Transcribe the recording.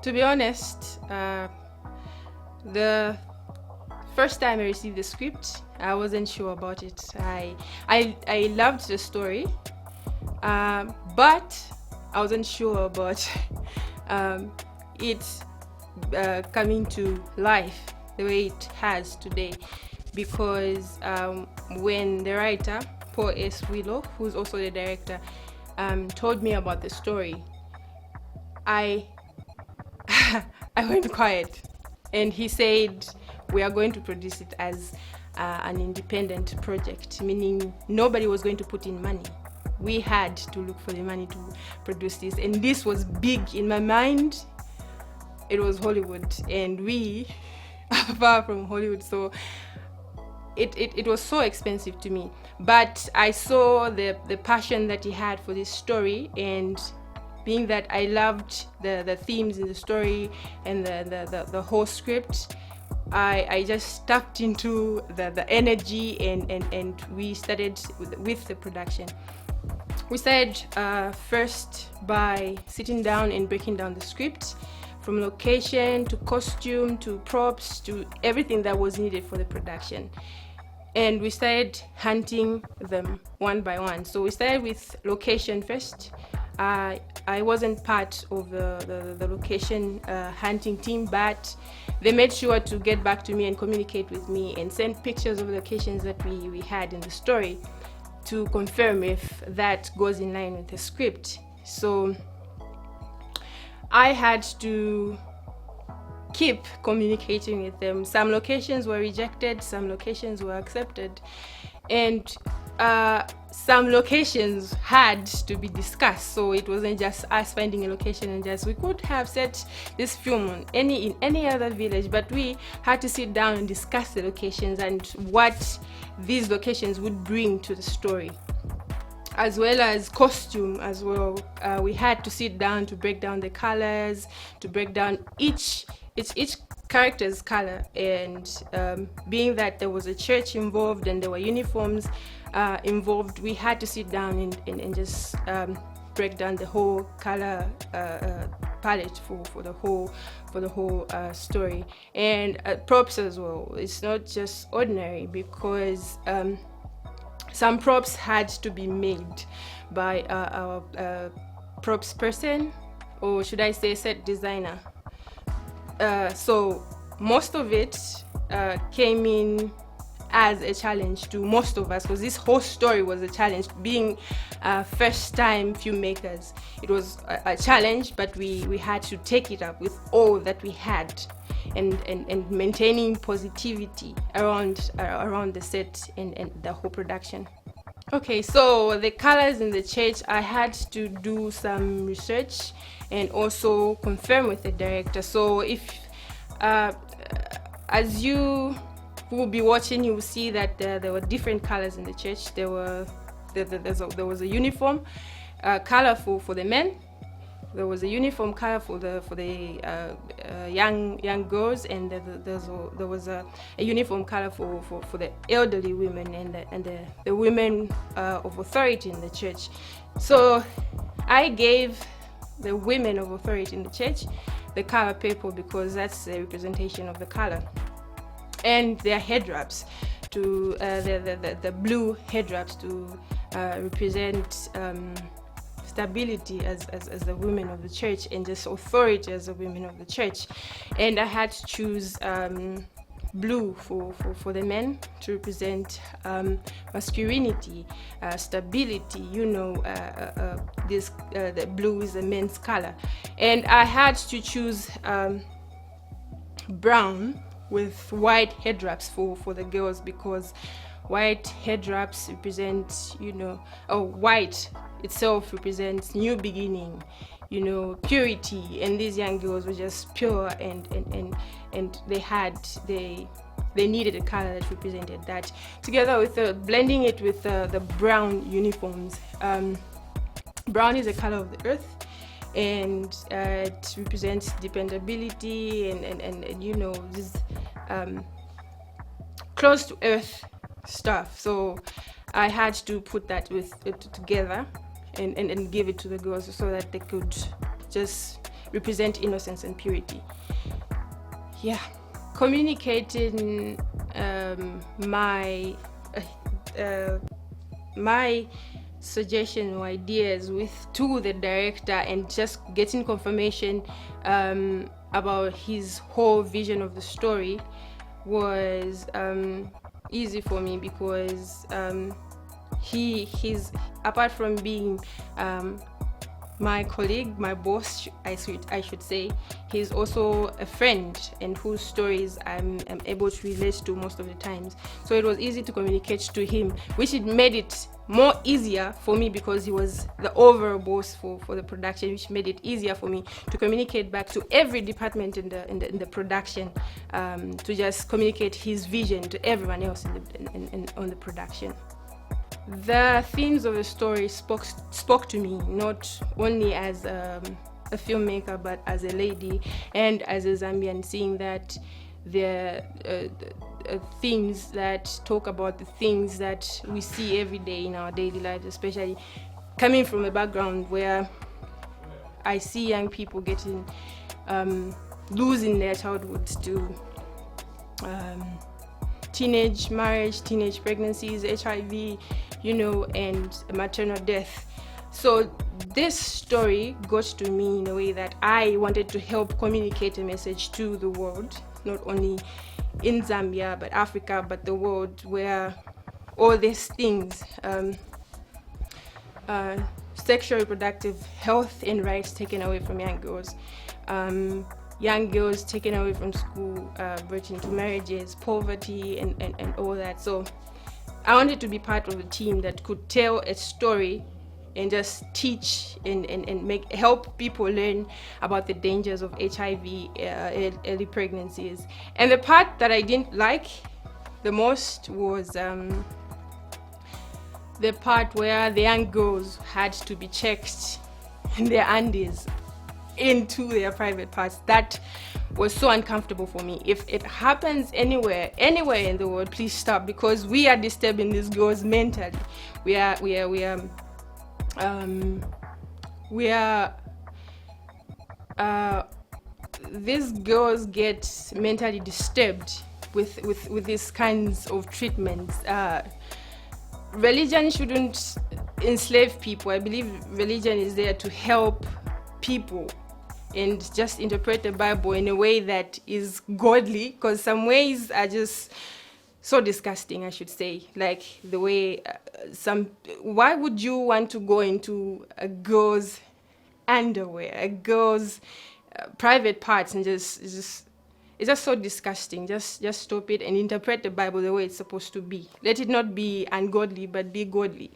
To be honest, the first time I received the script, I wasn't sure about it. I loved the story, but I wasn't sure about it coming to life the way it has today, because when the writer Paul S. Willow, who's also the director, told me about the story, I I went quiet, and he said we are going to produce it as an independent project, meaning nobody was going to put in money. We had to look for the money to produce this, and this was big in my mind. It was Hollywood, and we are far from Hollywood, so it was so expensive to me. But I saw the passion that he had for this story, and being that I loved the themes in the story and the whole script, I just tapped into the energy, and we started with the production. We started first by sitting down and breaking down the script, from location to costume to props to everything that was needed for the production. And we started hunting them one by one. So we started with location first. I wasn't part of the location hunting team, but they made sure to get back to me and communicate with me and send pictures of locations that we had in the story to confirm if that goes in line with the script. So I had to keep communicating with them. Some locations were rejected, some locations were accepted, and some locations had to be discussed. So it wasn't just us finding a location and just, we could have set this film in any other village, but we had to sit down and discuss the locations and what these locations would bring to the story, as well as costume as well. We had to sit down to break down the colors, to break down each character's color, and being that there was a church involved and there were uniforms involved, we had to sit down and just break down the whole color palette for the whole story, and props as well. It's not just ordinary, because some props had to be made by our props person, or should I say set designer. So most of it came in as a challenge to most of us, because this whole story was a challenge. Being first-time filmmakers, it was a challenge, but we had to take it up with all that we had, and maintaining positivity around the set and the whole production. Okay, so the colors in the church, I had to do some research and also confirm with the director. So if as you will be watching, you will see that there were different colors in the church. There was a uniform color for the men. There was a uniform color for the young girls, and there was a uniform color for the elderly women and the women of authority in the church. So I gave the women of authority in the church the color purple, because that's the representation of the color, and their head wraps to the blue head wraps to represent stability as the women of the church, and just authority as the women of the church. And I had to choose blue for the men to represent masculinity, stability. The blue is the men's color, and I had to choose brown with white head wraps for the girls, because white head wraps represent, white itself represents new beginning, purity, and these young girls were just pure, and they needed a color that represented that, together with blending it with the brown uniforms. Brown is the color of the earth, and it represents dependability and this close to earth stuff. So I had to put that together and give it to the girls, so that they could just represent innocence and purity. Yeah, communicating my suggestion or ideas to the director and just getting confirmation about his whole vision of the story was easy for me, because he's, apart from being my colleague, my boss, I should say, he's also a friend and whose stories I'm able to relate to most of the times. So it was easy to communicate to him, which it made it more easier for me, because he was the overall boss for the production, which made it easier for me to communicate back to every department in the production, to just communicate his vision to everyone else on the production. The themes of the story spoke to me, not only as a filmmaker, but as a lady and as a Zambian, seeing that the themes that talk about the things that we see every day in our daily lives, especially coming from a background where I see young people getting losing their childhoods to teenage marriage, teenage pregnancies, HIV, and maternal death. So this story got to me in a way that I wanted to help communicate a message to the world, not only in Zambia, but Africa, but the world, where all these things, sexual reproductive health and rights taken away from young girls, young girls taken away from school, brought into marriages, poverty, and all that. So I wanted to be part of a team that could tell a story and just teach and help people learn about the dangers of HIV, early pregnancies. And the part that I didn't like the most was the part where the young girls had to be checked in their undies into their private parts. That was so uncomfortable for me. If it happens anywhere in the world, please stop, because we are disturbing these girls mentally. These girls get mentally disturbed with these kinds of treatments. Religion shouldn't enslave people. I believe religion is there to help people and just interpret the Bible in a way that is godly, because some ways are just so disgusting, I should say. Like the way why would you want to go into a girl's underwear, a girl's private parts, and it's just so disgusting. Just stop it and interpret the Bible the way it's supposed to be. Let it not be ungodly, but be godly.